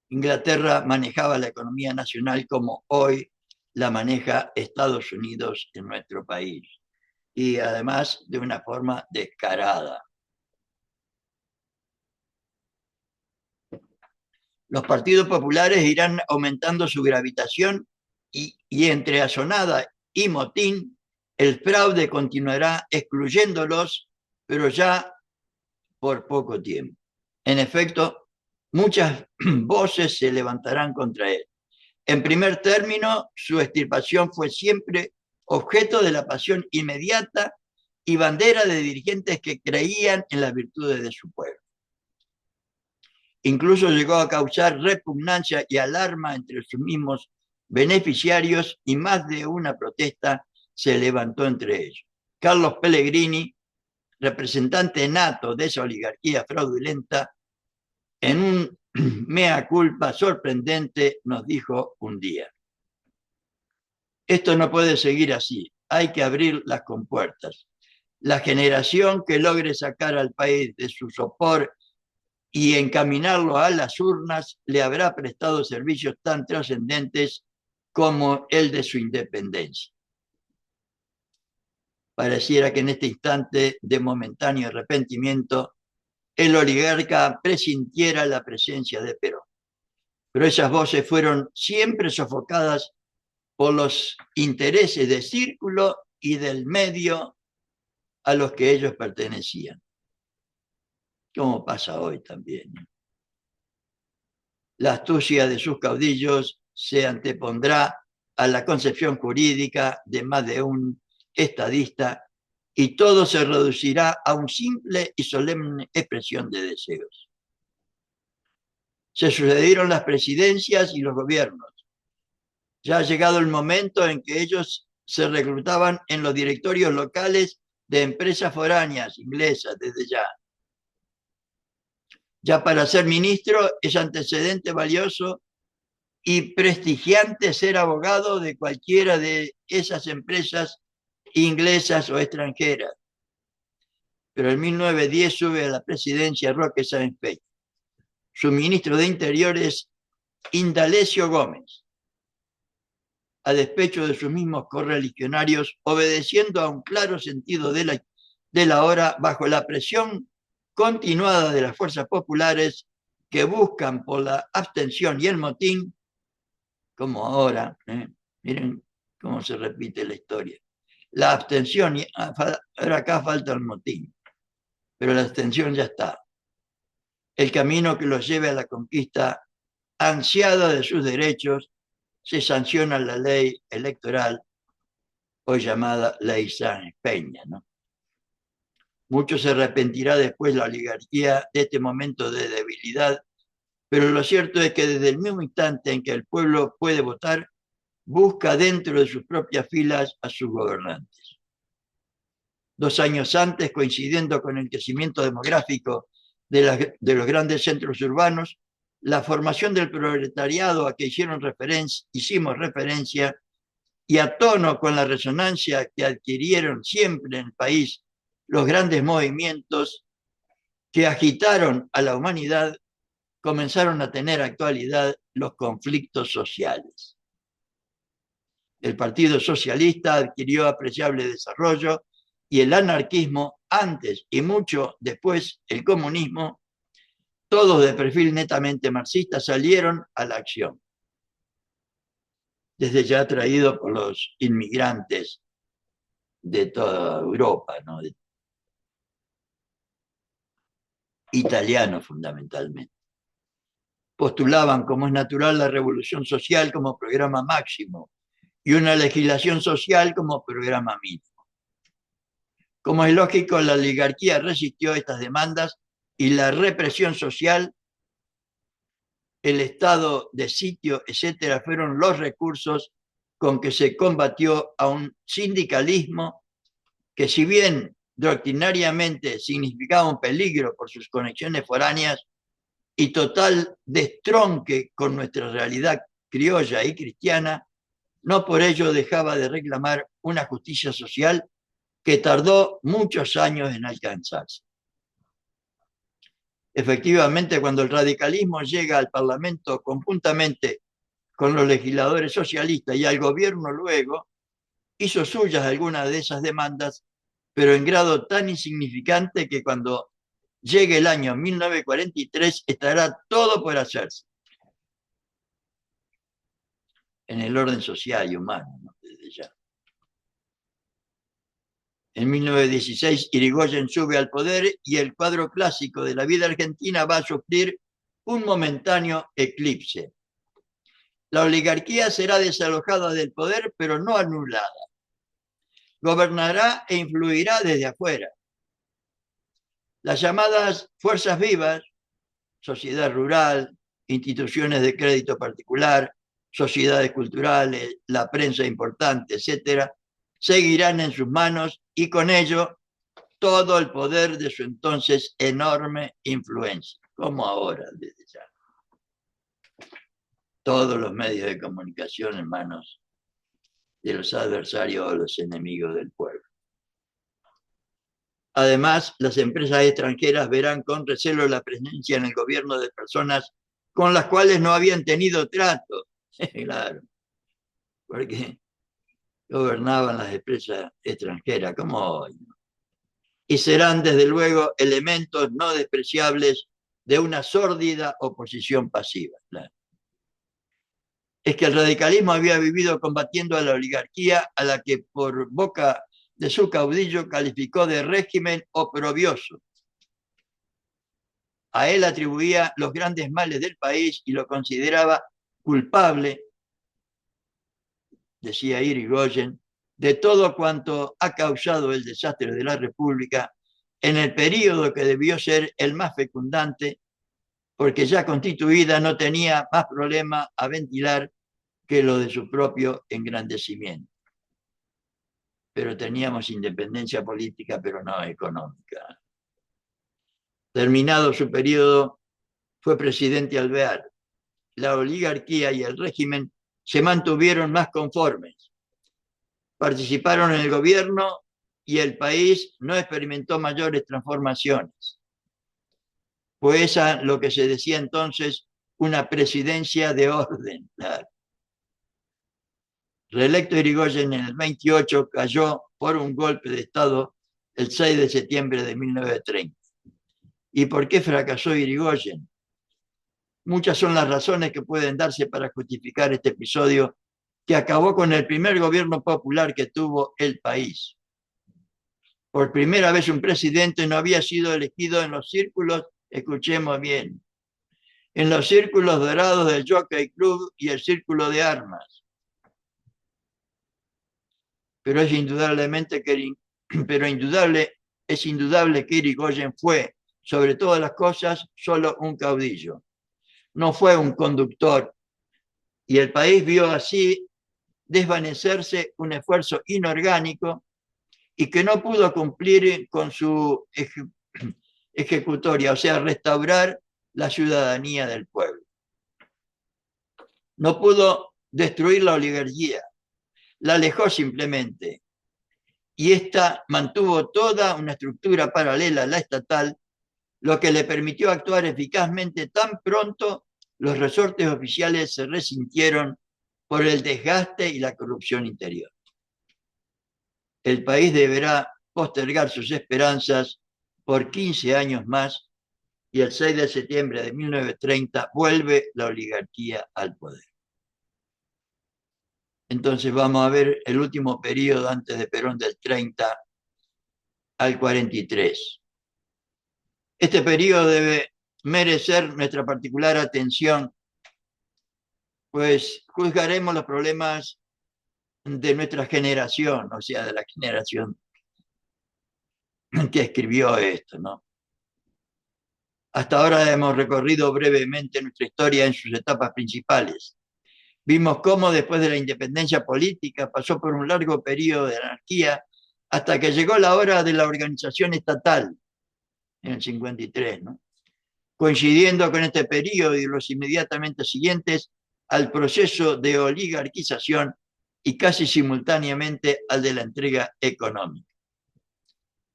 Inglaterra manejaba la economía nacional como hoy la maneja Estados Unidos en nuestro país, y además de una forma descarada. Los partidos populares irán aumentando su gravitación y entre asonada y motín, el fraude continuará excluyéndolos, pero ya por poco tiempo. En efecto, muchas voces se levantarán contra él. En primer término, su extirpación fue siempre objeto de la pasión inmediata y bandera de dirigentes que creían en las virtudes de su pueblo. Incluso llegó a causar repugnancia y alarma entre sus mismos beneficiarios y más de una protesta se levantó entre ellos. Carlos Pellegrini, representante nato de esa oligarquía fraudulenta, en un mea culpa sorprendente nos dijo un día: esto no puede seguir así, hay que abrir las compuertas. La generación que logre sacar al país de su sopor y encaminarlo a las urnas le habrá prestado servicios tan trascendentes como el de su independencia. Pareciera que en este instante de momentáneo arrepentimiento el oligarca presintiera la presencia de Perón. Pero esas voces fueron siempre sofocadas por los intereses del círculo y del medio a los que ellos pertenecían, como pasa hoy también. La astucia de sus caudillos se antepondrá a la concepción jurídica de más de un estadista y todo se reducirá a una simple y solemne expresión de deseos. Se sucedieron las presidencias y los gobiernos. Ya ha llegado el momento en que ellos se reclutaban en los directorios locales de empresas foráneas inglesas desde ya. Ya para ser ministro es antecedente valioso y prestigiante ser abogado de cualquiera de esas empresas inglesas o extranjeras. Pero en 1910 sube a la presidencia Roque Sáenz Peña. Su ministro de Interior es Indalecio Gómez, a despecho de sus mismos correligionarios, obedeciendo a un claro sentido de la hora, bajo la presión continuada de las fuerzas populares que buscan por la abstención y el motín, como ahora, miren cómo se repite la historia, la abstención, y ahora acá falta el motín, pero la abstención ya está. El camino que los lleve a la conquista ansiada de sus derechos se sanciona la ley electoral, hoy llamada Ley Sáenz Peña, ¿no? Mucho se arrepentirá después la oligarquía de este momento de debilidad, pero lo cierto es que desde el mismo instante en que el pueblo puede votar, busca dentro de sus propias filas a sus gobernantes. 2 años antes, coincidiendo con el crecimiento demográfico de los grandes centros urbanos, la formación del proletariado a que hicimos referencia y a tono con la resonancia que adquirieron siempre en el país los grandes movimientos que agitaron a la humanidad, comenzaron a tener actualidad los conflictos sociales. El Partido Socialista adquirió apreciable desarrollo y el anarquismo, antes y mucho después el comunismo, todos de perfil netamente marxista, salieron a la acción. Desde ya traído por los inmigrantes de toda Europa, ¿no? Italianos fundamentalmente. Postulaban, como es natural, la revolución social como programa máximo y una legislación social como programa mínimo. Como es lógico, la oligarquía resistió estas demandas y la represión social, el estado de sitio, etcétera, fueron los recursos con que se combatió a un sindicalismo que, si bien doctrinariamente significaba un peligro por sus conexiones foráneas y total destronque con nuestra realidad criolla y cristiana, no por ello dejaba de reclamar una justicia social que tardó muchos años en alcanzarse. Efectivamente, cuando el radicalismo llega al Parlamento conjuntamente con los legisladores socialistas y al gobierno luego, hizo suyas algunas de esas demandas, pero en grado tan insignificante que cuando llegue el año 1943 estará todo por hacerse en el orden social y humano, ¿no? Desde ya. En 1916, Irigoyen sube al poder y el cuadro clásico de la vida argentina va a sufrir un momentáneo eclipse. La oligarquía será desalojada del poder, pero no anulada. Gobernará e influirá desde afuera. Las llamadas fuerzas vivas, sociedad rural, instituciones de crédito particular, sociedades culturales, la prensa importante, etcétera, seguirán en sus manos y con ello todo el poder de su entonces enorme influencia, como ahora, desde ya. Todos los medios de comunicación en manos de los adversarios o los enemigos del pueblo. Además, las empresas extranjeras verán con recelo la presencia en el gobierno de personas con las cuales no habían tenido trato. Claro, porque gobernaban las empresas extranjeras, como hoy. Y serán, desde luego, elementos no despreciables de una sórdida oposición pasiva. Claro. Es que el radicalismo había vivido combatiendo a la oligarquía, a la que por boca de su caudillo calificó de régimen oprobioso. A él atribuía los grandes males del país y lo consideraba culpable, decía Irigoyen, de todo cuanto ha causado el desastre de la República en el período que debió ser el más fecundante, porque ya constituida no tenía más problema a ventilar que lo de su propio engrandecimiento. Pero teníamos independencia política, pero no económica. Terminado su periodo, fue presidente Alvear. La oligarquía y el régimen se mantuvieron más conformes. Participaron en el gobierno y el país no experimentó mayores transformaciones. Fue esa lo que se decía entonces una presidencia de orden. Reelecto Irigoyen en el 28, cayó por un golpe de Estado el 6 de septiembre de 1930. ¿Y por qué fracasó Irigoyen? Muchas son las razones que pueden darse para justificar este episodio que acabó con el primer gobierno popular que tuvo el país. Por primera vez un presidente no había sido elegido en los círculos, escuchemos bien, en los círculos dorados del Jockey Club y el Círculo de Armas. Pero es indudablemente que, es indudable que Irigoyen fue, sobre todas las cosas, solo un caudillo. No fue un conductor. Y el país vio así desvanecerse un esfuerzo inorgánico y que no pudo cumplir con su ejecutoria, o sea, restaurar la ciudadanía del pueblo. No pudo destruir la oligarquía, la alejó simplemente. Y esta mantuvo toda una estructura paralela a la estatal, lo que le permitió actuar eficazmente tan pronto los resortes oficiales se resintieron por el desgaste y la corrupción interior. El país deberá postergar sus esperanzas por 15 años más y el 6 de septiembre de 1930 vuelve la oligarquía al poder. Entonces vamos a ver el último periodo antes de Perón del 30 al 43. Este periodo debe merecer nuestra particular atención, pues juzgaremos los problemas de nuestra generación, o sea, de la generación que escribió esto, ¿no? Hasta ahora hemos recorrido brevemente nuestra historia en sus etapas principales. Vimos cómo después de la independencia política pasó por un largo periodo de anarquía hasta que llegó la hora de la organización estatal en el 53, ¿no? Coincidiendo con este periodo y los inmediatamente siguientes al proceso de oligarquización y casi simultáneamente al de la entrega económica.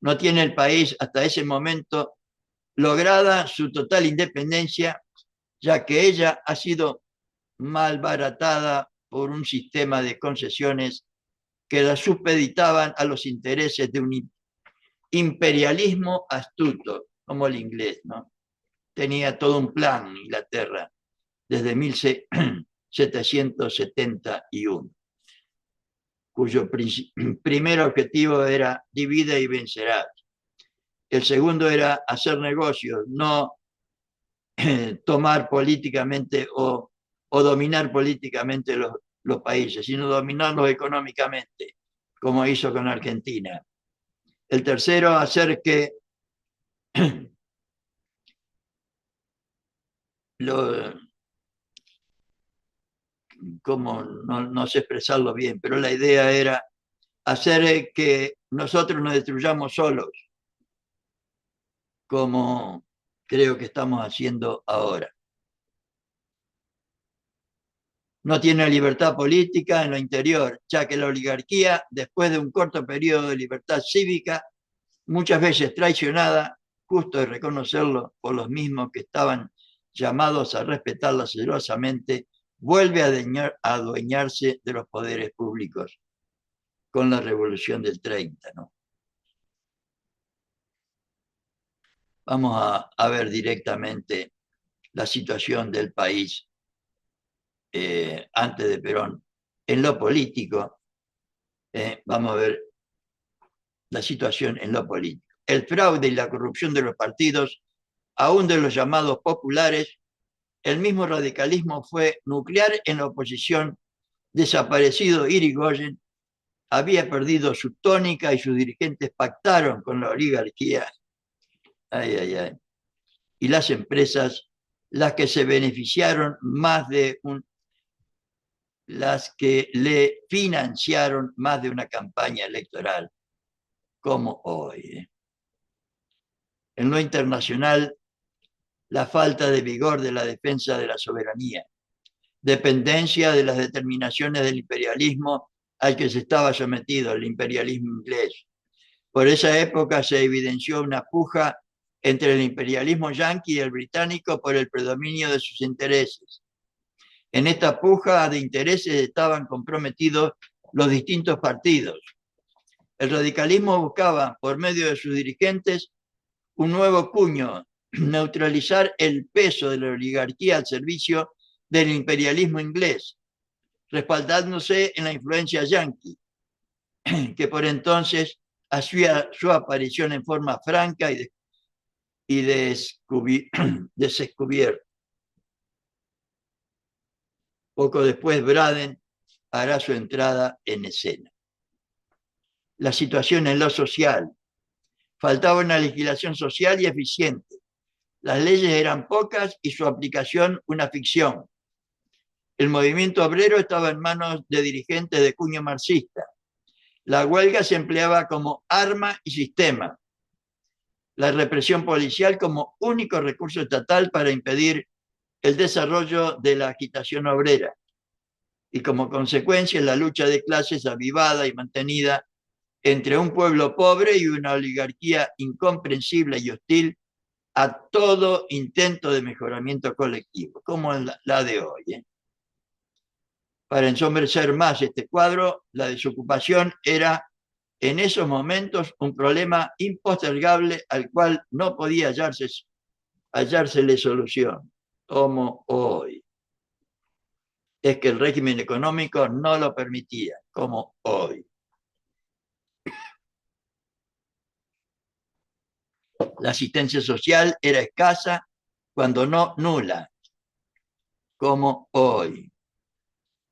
No tiene el país hasta ese momento lograda su total independencia, ya que ella ha sido malbaratada por un sistema de concesiones que la supeditaban a los intereses de un imperialismo astuto, como el inglés, ¿no? Tenía todo un plan Inglaterra desde 1771, cuyo primer objetivo era divide y vencerás. El segundo era hacer negocios, no tomar políticamente o dominar políticamente los países, sino dominarlos económicamente, como hizo con Argentina. El tercero, hacer que como no sé expresarlo bien, pero la idea era hacer que nosotros nos destruyamos solos, como creo que estamos haciendo ahora. No tiene libertad política en lo interior, ya que la oligarquía, después de un corto periodo de libertad cívica, muchas veces traicionada, justo de reconocerlo por los mismos que estaban llamados a respetarla celosamente, vuelve a adueñarse de los poderes públicos con la revolución del 30, ¿no? Vamos a ver directamente la situación del país antes de Perón. En lo político, vamos a ver la situación en lo político. El fraude y la corrupción de los partidos, aún de los llamados populares, el mismo radicalismo fue nuclear en la oposición. Desaparecido Irigoyen había perdido su tónica y sus dirigentes pactaron con la oligarquía. Ay, ay, ay. Y las empresas, las que se beneficiaron más de las que le financiaron más de una campaña electoral, como hoy. En lo internacional, la falta de vigor de la defensa de la soberanía, dependencia de las determinaciones del imperialismo al que se estaba sometido, el imperialismo inglés. Por esa época se evidenció una puja entre el imperialismo yanqui y el británico por el predominio de sus intereses. En esta puja de intereses estaban comprometidos los distintos partidos. El radicalismo buscaba, por medio de sus dirigentes, un nuevo cuño, neutralizar el peso de la oligarquía al servicio del imperialismo inglés. respaldándose en la influencia yanqui, que por entonces hacía su aparición en forma franca y descubierta. Poco después, Braden hará su entrada en escena. La situación en lo social. Faltaba una legislación social y eficiente. Las leyes eran pocas y su aplicación una ficción. El movimiento obrero estaba en manos de dirigentes de cuño marxista. La huelga se empleaba como arma y sistema. La represión policial como único recurso estatal para impedir el desarrollo de la agitación obrera. Y como consecuencia, la lucha de clases avivada y mantenida entre un pueblo pobre y una oligarquía incomprensible y hostil a todo intento de mejoramiento colectivo, como la de hoy. Para ensombrecer más este cuadro, la desocupación era en esos momentos un problema impostergable al cual no podía hallársele solución, como hoy. Es que el régimen económico no lo permitía, como hoy. La asistencia social era escasa, cuando no nula, como hoy.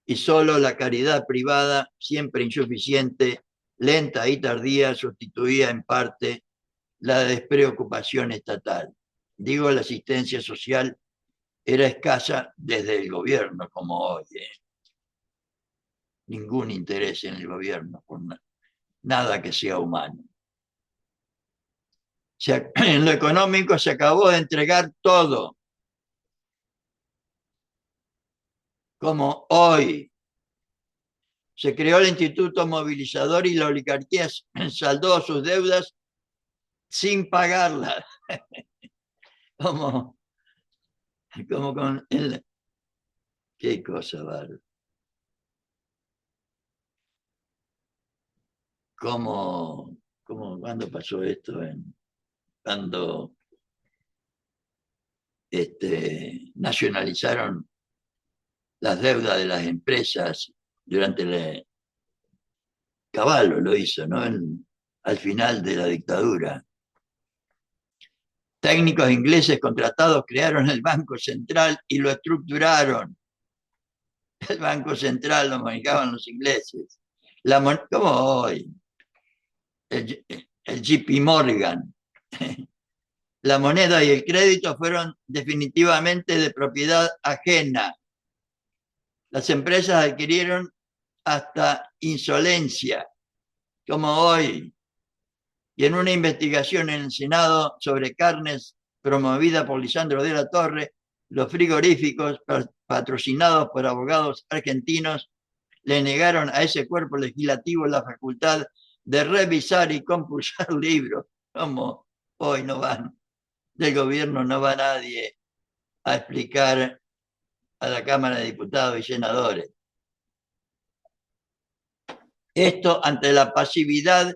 Y solo la caridad privada, siempre insuficiente, lenta y tardía, sustituía en parte la despreocupación estatal. Digo, la asistencia social era escasa desde el gobierno, como hoy. Ningún interés en el gobierno por nada que sea humano. En lo económico se acabó de entregar todo, como hoy. Se creó el Instituto Movilizador y la oligarquía saldó sus deudas sin pagarlas. como con el... Qué cosa, ¿vale? ¿Cuándo pasó esto? Cuando nacionalizaron las deudas de las empresas durante el Caballo lo hizo, ¿no? Al final de la dictadura. Técnicos ingleses contratados crearon el Banco Central y lo estructuraron. El Banco Central lo manejaban los ingleses. Como hoy, el JP Morgan. La moneda y el crédito fueron definitivamente de propiedad ajena. Las empresas adquirieron hasta insolencia, como hoy. Y en una investigación en el Senado sobre carnes promovida por Lisandro de la Torre, los frigoríficos patrocinados por abogados argentinos le negaron a ese cuerpo legislativo la facultad de revisar y compulsar libros. Como hoy no van, del gobierno no va nadie a explicar a la Cámara de Diputados y Senadores. Esto ante la pasividad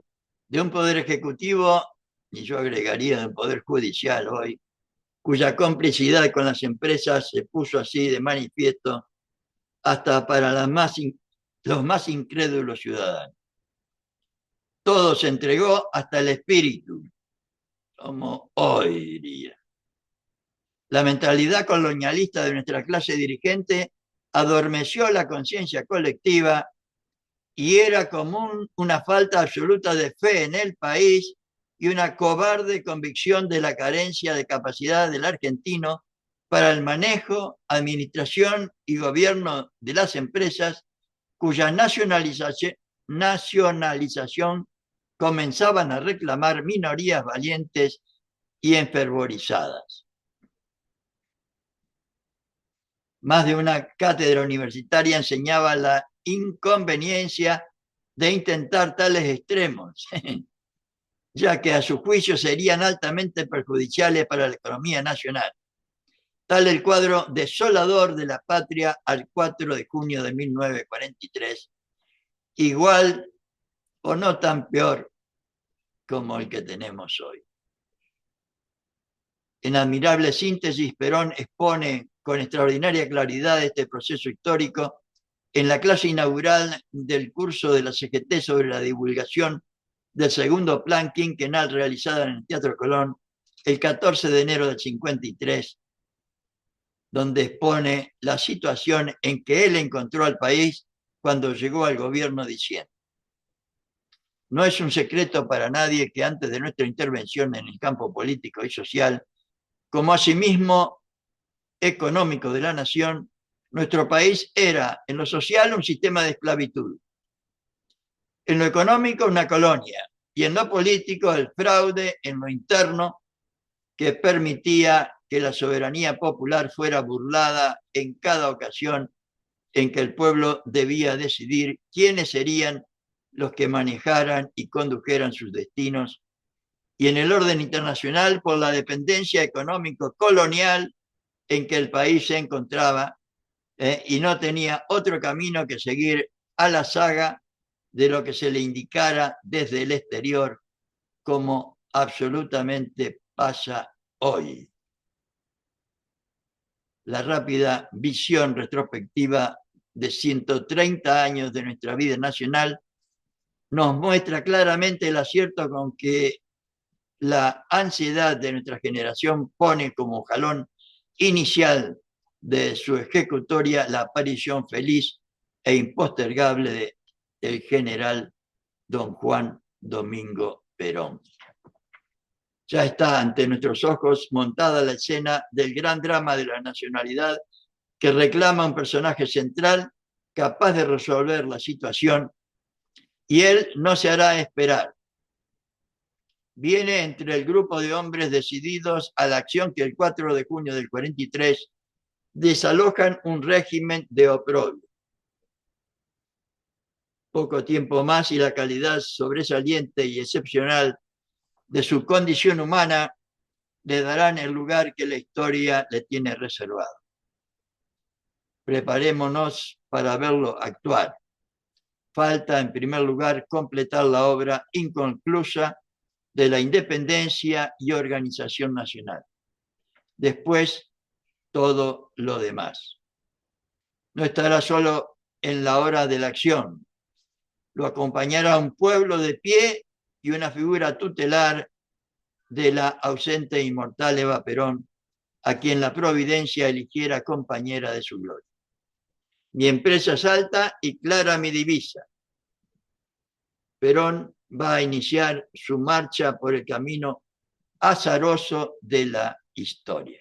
de un poder ejecutivo, y yo agregaría de un poder judicial hoy, cuya complicidad con las empresas se puso así de manifiesto hasta para los más incrédulos ciudadanos. Todo se entregó hasta el espíritu, como hoy diría. La mentalidad colonialista de nuestra clase dirigente adormeció la conciencia colectiva y era común una falta absoluta de fe en el país y una cobarde convicción de la carencia de capacidad del argentino para el manejo, administración y gobierno de las empresas cuya nacionalización comenzaban a reclamar minorías valientes y enfervorizadas. Más de una cátedra universitaria enseñaba la inconveniencia de intentar tales extremos, ya que a su juicio serían altamente perjudiciales para la economía nacional. Tal el cuadro desolador de la patria al 4 de junio de 1943, igual o no tan peor como el que tenemos hoy. En admirable síntesis, Perón expone con extraordinaria claridad este proceso histórico en la clase inaugural del curso de la CGT sobre la divulgación del segundo plan quinquenal realizada en el Teatro Colón el 14 de enero del 53, donde expone la situación en que él encontró al país cuando llegó al gobierno diciendo: no es un secreto para nadie que antes de nuestra intervención en el campo político y social, como asimismo económico de la nación, nuestro país era en lo social un sistema de esclavitud, en lo económico una colonia y en lo político el fraude en lo interno que permitía que la soberanía popular fuera burlada en cada ocasión en que el pueblo debía decidir quiénes serían los que manejaran y condujeran sus destinos, y en el orden internacional por la dependencia económico-colonial en que el país se encontraba, y no tenía otro camino que seguir a la saga de lo que se le indicara desde el exterior, como absolutamente pasa hoy. La rápida visión retrospectiva de 130 años de nuestra vida nacional nos muestra claramente el acierto con que la ansiedad de nuestra generación pone como jalón inicial de su ejecutoria la aparición feliz e impostergable del general don Juan Domingo Perón. Ya está ante nuestros ojos montada la escena del gran drama de la nacionalidad que reclama un personaje central capaz de resolver la situación, y él no se hará esperar. Viene entre el grupo de hombres decididos a la acción que el 4 de junio del 43 desalojan un régimen de oprobio. Poco tiempo más y la calidad sobresaliente y excepcional de su condición humana le darán el lugar que la historia le tiene reservado. Preparémonos para verlo actuar. Falta, en primer lugar, completar la obra inconclusa de la independencia y organización nacional. Después, todo lo demás. No estará solo en la hora de la acción. Lo acompañará un pueblo de pie y una figura tutelar de la ausente e inmortal Eva Perón, a quien la providencia eligiera compañera de su gloria. Mi empresa es alta y clara mi divisa. Perón va a iniciar su marcha por el camino azaroso de la historia.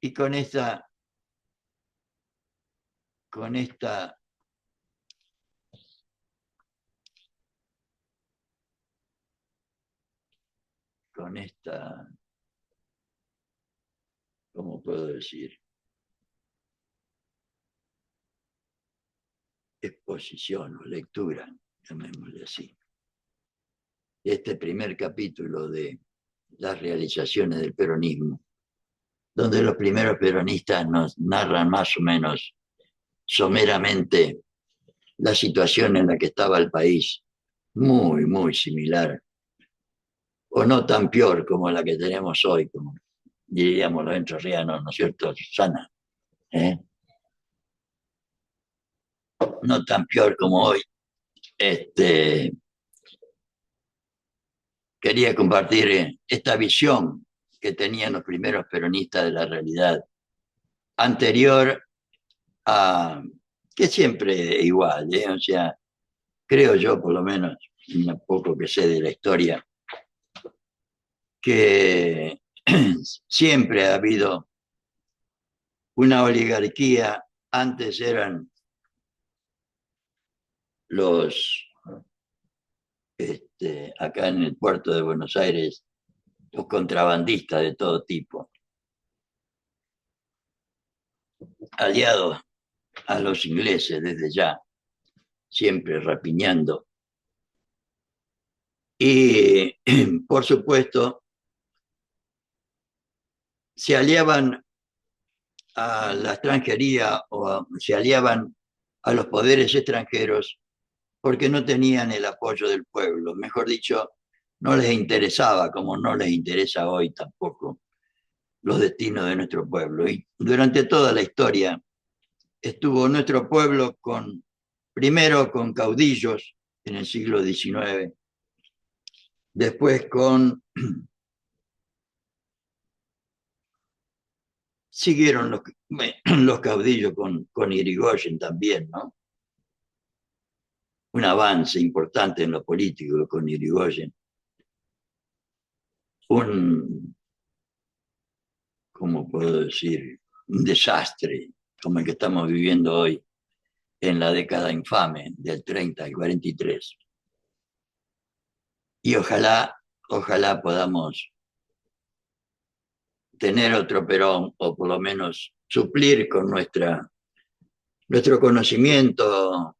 Y con esta ¿cómo puedo decir? Exposición o lectura, llamémosle así. Este primer capítulo de las realizaciones del peronismo, donde los primeros peronistas nos narran más o menos someramente la situación en la que estaba el país, muy, muy similar, o no tan peor como la que tenemos hoy, como diríamos los entrerrianos, ¿no es cierto, Susana? No tan peor como hoy. Quería compartir esta visión que tenían los primeros peronistas de la realidad, anterior a, que siempre es igual, o sea, creo yo por lo menos, un poco que sé de la historia, que siempre ha habido una oligarquía. Antes eran los, acá en el puerto de Buenos Aires, los contrabandistas de todo tipo, aliados a los ingleses desde ya, siempre rapiñando. Y, por supuesto, se aliaban a la extranjería o se aliaban a los poderes extranjeros porque no tenían el apoyo del pueblo. Mejor dicho, no les interesaba, como no les interesa hoy tampoco, los destinos de nuestro pueblo. Y durante toda la historia, estuvo nuestro pueblo primero con caudillos en el siglo XIX, después siguieron los caudillos con Irigoyen también, ¿no? Un avance importante en lo político con Irigoyen. ¿Cómo puedo decir? Un desastre como el que estamos viviendo hoy en la década infame del 30 al 43. Y ojalá podamos tener otro Perón, o por lo menos suplir con nuestro conocimiento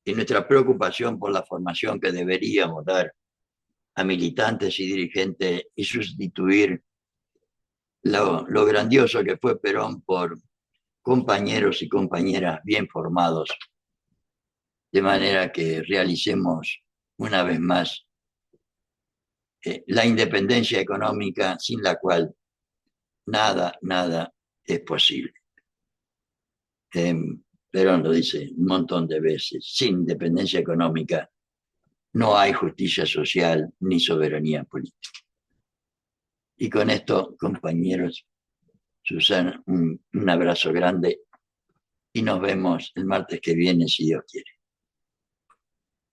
y nuestra preocupación por la formación que deberíamos dar a militantes y dirigentes y sustituir lo grandioso que fue Perón por compañeros y compañeras bien formados, de manera que realicemos una vez más la independencia económica sin la cual nada es posible. Perón lo dice un montón de veces, sin independencia económica no hay justicia social ni soberanía política. Y con esto, compañeros, Susana, un abrazo grande y nos vemos el martes que viene, si Dios quiere.